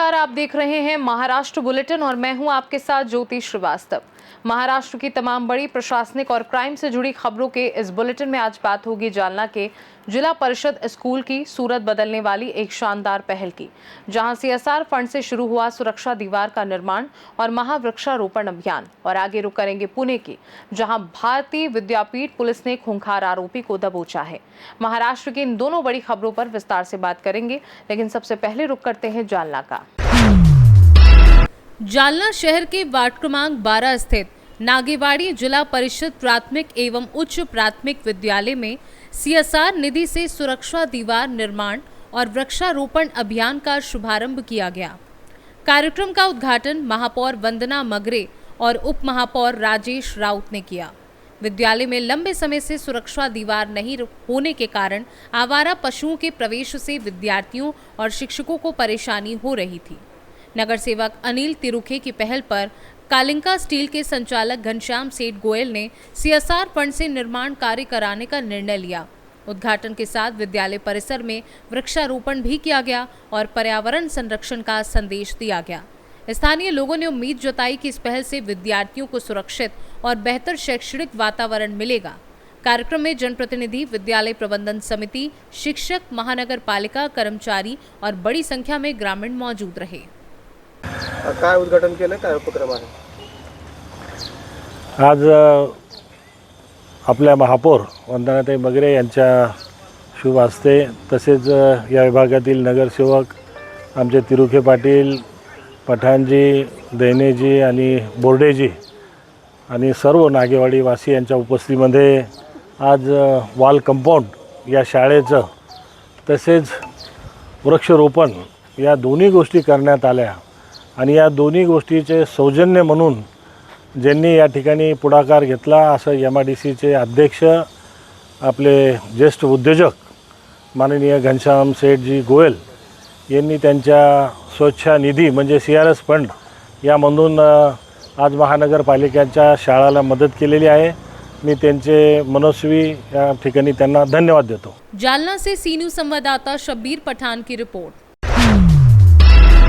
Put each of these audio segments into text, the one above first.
नमस्कार, आप देख रहे हैं महाराष्ट्र बुलेटिन और मैं हूं आपके साथ ज्योति श्रीवास्तव। महाराष्ट्र की तमाम बड़ी प्रशासनिक और क्राइम से जुड़ी खबरों के इस बुलेटिन में आज बात होगी जालना के जिला परिषद स्कूल की सूरत बदलने वाली एक शानदार पहल की, जहां सीएसआर फंड से शुरू हुआ सुरक्षा दीवार का निर्माण और महावृक्षारोपण अभियान। और आगे रुक करेंगे पुणे की, जहां भारतीय विद्यापीठ पुलिस ने खूंखार आरोपी को दबोचा है। महाराष्ट्र की इन दोनों बड़ी खबरों पर विस्तार से बात करेंगे, लेकिन सबसे पहले रुक करते हैं जालना का। जालना शहर के वार्ड क्रमांक 12 स्थित नागेवाड़ी जिला परिषद प्राथमिक एवं उच्च प्राथमिक विद्यालय में सीएसआर निधि से सुरक्षा दीवार निर्माण और वृक्षारोपण अभियान का शुभारंभ किया गया। कार्यक्रम का उद्घाटन महापौर वंदना मगरे और उप महापौर राजेश राउत ने किया। विद्यालय में लंबे समय से सुरक्षा दीवार नहीं होने के कारण आवारा पशुओं के प्रवेश से विद्यार्थियों और शिक्षकों को परेशानी हो रही थी। नगर सेवक अनिल तिरुखे की पहल पर कालिंका स्टील के संचालक घनश्याम सेठ गोयल ने सीएसआर फंड से निर्माण कार्य कराने का निर्णय लिया। उद्घाटन के साथ विद्यालय परिसर में वृक्षारोपण भी किया गया और पर्यावरण संरक्षण का संदेश दिया गया। स्थानीय लोगों ने उम्मीद जताई कि इस पहल से विद्यार्थियों को सुरक्षित और बेहतर शैक्षणिक वातावरण मिलेगा। कार्यक्रम में जनप्रतिनिधि, विद्यालय प्रबंधन समिति, शिक्षक, महानगर पालिका कर्मचारी और बड़ी संख्या में ग्रामीण मौजूद रहे। काय उद्घाटन केलं, काय उपक्रम आहे? आज आपल्या महापौर वंदनाताई मगरे यांच्या शुभ हस्ते तसेच या विभागातील नगरसेवक आमचे तिरुखे पाटील, पठाणजी, दैनेजी आणि बोर्डेजी आणि सर्व नागेवाडीवासी यांच्या उपस्थितीमध्ये आज वॉल कंपाऊंड या शाळेचं तसेच वृक्षारोपण या दोन्ही गोष्टी करण्यात आल्या आणि या दोन्ही गोष्टीचे सौजन्य म्हणून ज्यांनी या ठिकाणी पुढाकार घेतला असं MIDCचे अध्यक्ष आपले ज्येष्ठ उद्योजक माननीय घनश्याम सेठजी गोयल यांनी त्यांच्या स्वच्छता निधी म्हणजे CRS फंड यामधून आज महानगरपालिकेच्या शाळाला मदत केलेली आहे। मी त्यांचे मनस्वी या ठिकाणी त्यांना धन्यवाद देतो। जालना से सी न्यूज़ संवाददाता शब्बीर पठान की रिपोर्ट।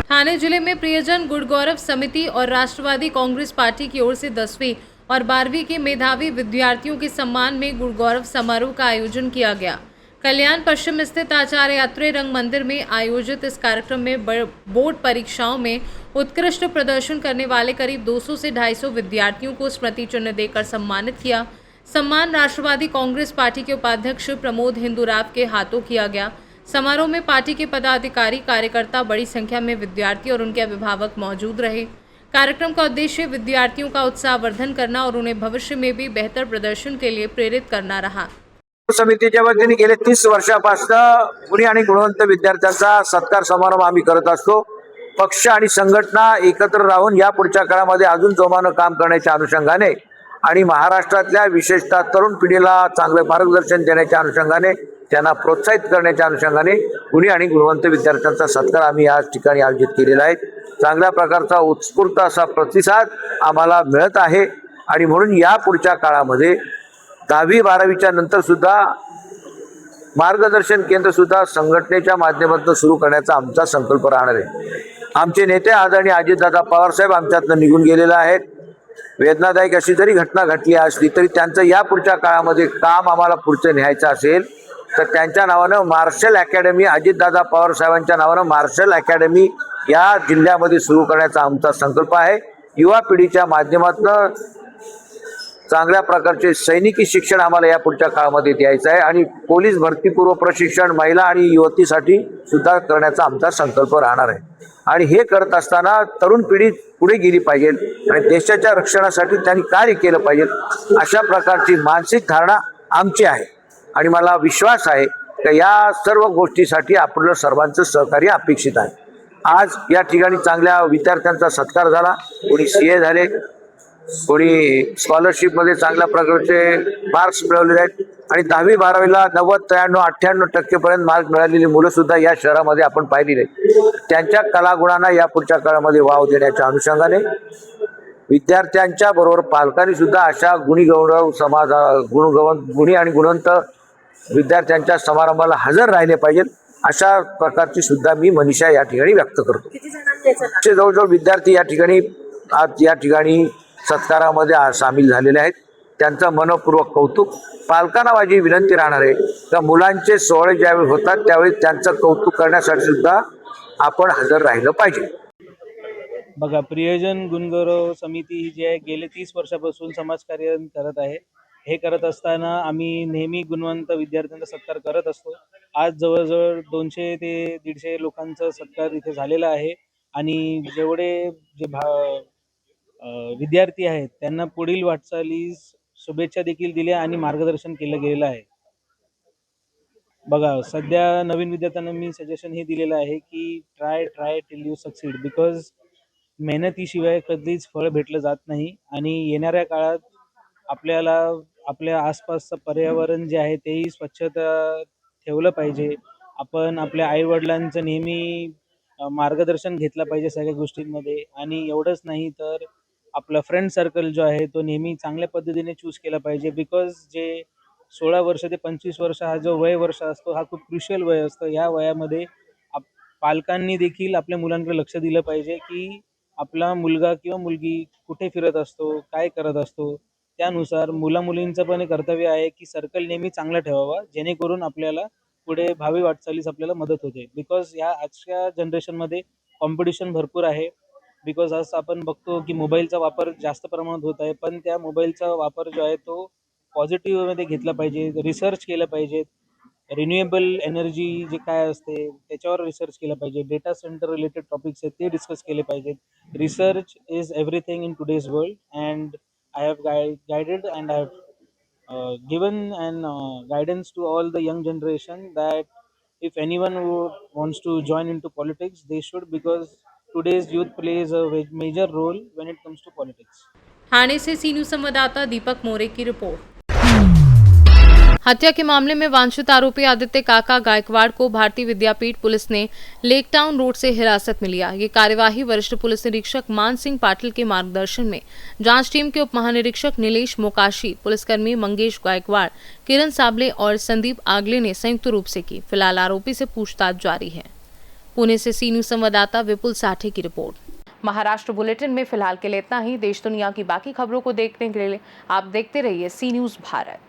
ठाणे जिले में प्रियजन गुणगौरव समिति और राष्ट्रवादी कांग्रेस पार्टी की ओर से 10वीं और 12वीं के मेधावी विद्यार्थियों के सम्मान में गुणगौरव समारोह का आयोजन किया गया। कल्याण पश्चिम स्थित आचार्य अत्रे रंग मंदिर में आयोजित इस कार्यक्रम में बोर्ड परीक्षाओं में उत्कृष्ट प्रदर्शन करने वाले करीब 200 से 250 विद्यार्थियों को स्मृति चिन्ह देकर सम्मानित किया। सम्मान राष्ट्रवादी कांग्रेस पार्टी के उपाध्यक्ष प्रमोद हिंदुराव के हाथों किया गया। समारोह में पार्टी के पदाधिकारी, कार्यकर्ता, बड़ी संख्या में विद्यार्थी और उनके अभिभावक मौजूद रहे। कार्यक्रम का उद्देश्य विद्यार्थियों का उत्साहवर्धन करना और उन्हें भविष्य में भी बेहतर प्रदर्शन के लिए प्रेरित करना रहा। समितीच्या वतीने गेले 30 वर्षापासून गुणी आणि गुणवंत विद्यार्थ्यांचा सत्कार समारंभ आम्ही करत असतो। पक्ष आणि संघटना एकत्र राहून या पुढच्या काळामध्ये अजून जोमानं काम करण्याच्या अनुषंगाने आणि महाराष्ट्रातल्या विशेषतः तरुण पिढीला चांगले मार्गदर्शन देण्याच्या अनुषंगाने, त्यांना प्रोत्साहित करण्याच्या अनुषंगाने गुणी आणि गुणवंत विद्यार्थ्यांचा सत्कार आम्ही या ठिकाणी आयोजित केलेला आहे। चांगल्या प्रकारचा उत्स्फूर्त असा प्रतिसाद आम्हाला मिळत आहे आणि म्हणून या पुढच्या काळामध्ये 10वी 12वीच्या नंतर सुद्धा मार्गदर्शन केंद्र सुद्धा संघटनेच्या माध्यमातून सुरू करण्याचा आमचा संकल्प राहणार आहे। आमचे नेते आदरणीय अजितदादा पवार साहेब आमच्यातून निघून गेलेले आहेत। वेदनादायक अशी जरी घटना घडली असली तरी त्यांचं या पुढच्या काळामध्ये काम आम्हाला पुढचं न्यायचं असेल तर त्यांच्या नावानं मार्शल अकॅडमी, अजितदादा पवार साहेबांच्या नावानं मार्शल अकॅडमी या जिल्ह्यामध्ये सुरू करण्याचा आमचा संकल्प आहे। युवा पिढीच्या माध्यमातून चांगल्या प्रकारचे सैनिकी शिक्षण आम्हाला या पुढच्या काळामध्ये द्यायचं आहे आणि पोलीस भरतीपूर्व प्रशिक्षण महिला आणि युवतीसाठी सुद्धा करण्याचा आमचा संकल्प राहणार आहे। आणि हे करत असताना तरुण पिढी पुढे गेली पाहिजे आणि देशाच्या रक्षणासाठी त्यांनी कार्य केलं पाहिजे, अशा प्रकारची मानसिक धारणा आमची आहे आणि मला विश्वास आहे की या सर्व गोष्टीसाठी आपलं सर्वांचं सहकार्य अपेक्षित आहे। आज या ठिकाणी चांगल्या विद्यार्थ्यांचा सत्कार झाला, कोणी CA झाले, कोणी स्कॉलरशिपमध्ये चांगल्या प्रकारचे मार्क्स मिळवलेले आहेत आणि 10वी 12वीला 90, 93, 98% पर्यंत मार्क मिळालेली मुलं सुद्धा या शहरामध्ये आपण पाहिलेली आहेत। त्यांच्या कलागुणांना या पुढच्या काळामध्ये वाव देण्याच्या अनुषंगाने विद्यार्थ्यांच्या बरोबर पालकांनी सुद्धा अशा गुणी आणि गुणवंत विद्यार्थ्यांच्या समारंभाला हजर राहिले पाहिजे अशा प्रकारची सुद्धा मी मनीषा या ठिकाणी व्यक्त करतो. असे जवळजवळ विद्यार्थी या ठिकाणी आज या ठिकाणी सत्कारामध्ये सामील झालेले आहेत. त्यांचं मनपूर्वक कौतुक. पालकांना माझी विनंती राहणार आहे का मुलांचे सोहळे ज्यावेळी होतात त्यावेळी त्यांचं कौतुक करण्यासाठी सुद्धा आपण हजर राहिलं पाहिजे. बघा, प्रियजन गुणगौरव समिती ही जी आहे गेले 30 वर्षापासून समाजकार्य करत आहे. हे करत असताना आम्ही नेहमी गुणवंत विद्यार्थ्यांचा सत्कार करत असतो. आज जवळजवळ 200 ते 150 लोकांचा सत्कार इथे झालेला आहे आणि जेवढे विद्यार्थी आहेत त्यांना पुढील वाटचालीस शुभेच्छा देखील दिल्या आणि मार्गदर्शन केलं गेलेलं आहे. बघा, सध्या नवीन विद्यार्थ्यांना मी सजेशन हे दिलेलं आहे की try till you succeed, because मेहनतीशिवाय कधीच फळ भेटलं जात नाही. आणि येणाऱ्या काळात आपल्याला आपल्या आसपासचं पर्यावरण जे आहे तेही स्वच्छता ठेवलं पाहिजे. आपण आपल्या आईवडिलांचं नेहमी मार्गदर्शन घेतलं पाहिजे सगळ्या गोष्टींमध्ये. आणि एवढंच नाही तर आपला फ्रेंड सर्कल जो आहे तो नेहमी चांगल्या पद्धतीने चूज केला पाहिजे. बिकॉज जे 16 वर्ष ते 25 वर्ष हा जो वर्ष असतो हा खूप क्रुशियल वय असतं. या वयामध्ये पालकांनी देखील आपल्या मुलांकडे लक्ष दिलं पाहिजे की आपला मुलगा किंवा मुलगी कुठे फिरत असतो, काय करत असतो. त्यानुसार मुलींचं पण एक कर्तव्य आहे की सर्कल नेहमी चांगला ठेवावा, जेणेकरून आपल्याला पुढे भावी वाटचालीस आपल्याला मदत होते. बिकॉज या आजच्या जनरेशनमध्ये कॉम्पिटिशन भरपूर आहे. बिकॉज आज आपण बघतो की मोबाईलचा वापर जास्त प्रमाणात होत आहे, पण त्या मोबाईलचा वापर जो आहे तो पॉझिटिव्हमध्ये घेतला पाहिजे. रिसर्च केलं पाहिजे. रिन्युएबल एनर्जी जे काय असते त्याच्यावर रिसर्च केलं पाहिजे. डेटा सेंटर रिलेटेड टॉपिक्स आहेत ते डिस्कस केले पाहिजेत. Research is everything in today's world and I have guided and I have given an guidance to all the young generation that if anyone who wants to join into politics, they should, because today's youth plays a major role when it comes to politics. Thane से C news संवाददाता दीपक मोरे की report. हत्या के मामले में वांछित आरोपी आदित्य काका गायकवाड़ को भारतीय विद्यापीठ पुलिस ने लेक टाउन रोड से हिरासत में लिया। ये कार्यवाही वरिष्ठ पुलिस निरीक्षक मान सिंह पाटिल के मार्गदर्शन में जांच टीम के उप महानिरीक्षक नीलेश मोकाशी, पुलिसकर्मी मंगेश गायकवाड़, किरण साबले और संदीप आगले ने संयुक्त रूप से की। फिलहाल आरोपी से पूछताछ जारी है। पुणे से सी न्यूज संवाददाता विपुल साठे की रिपोर्ट। महाराष्ट्र बुलेटिन में फिलहाल के लिए इतना ही। देश दुनिया की बाकी खबरों को देखने के लिए आप देखते रहिए सी न्यूज भारत।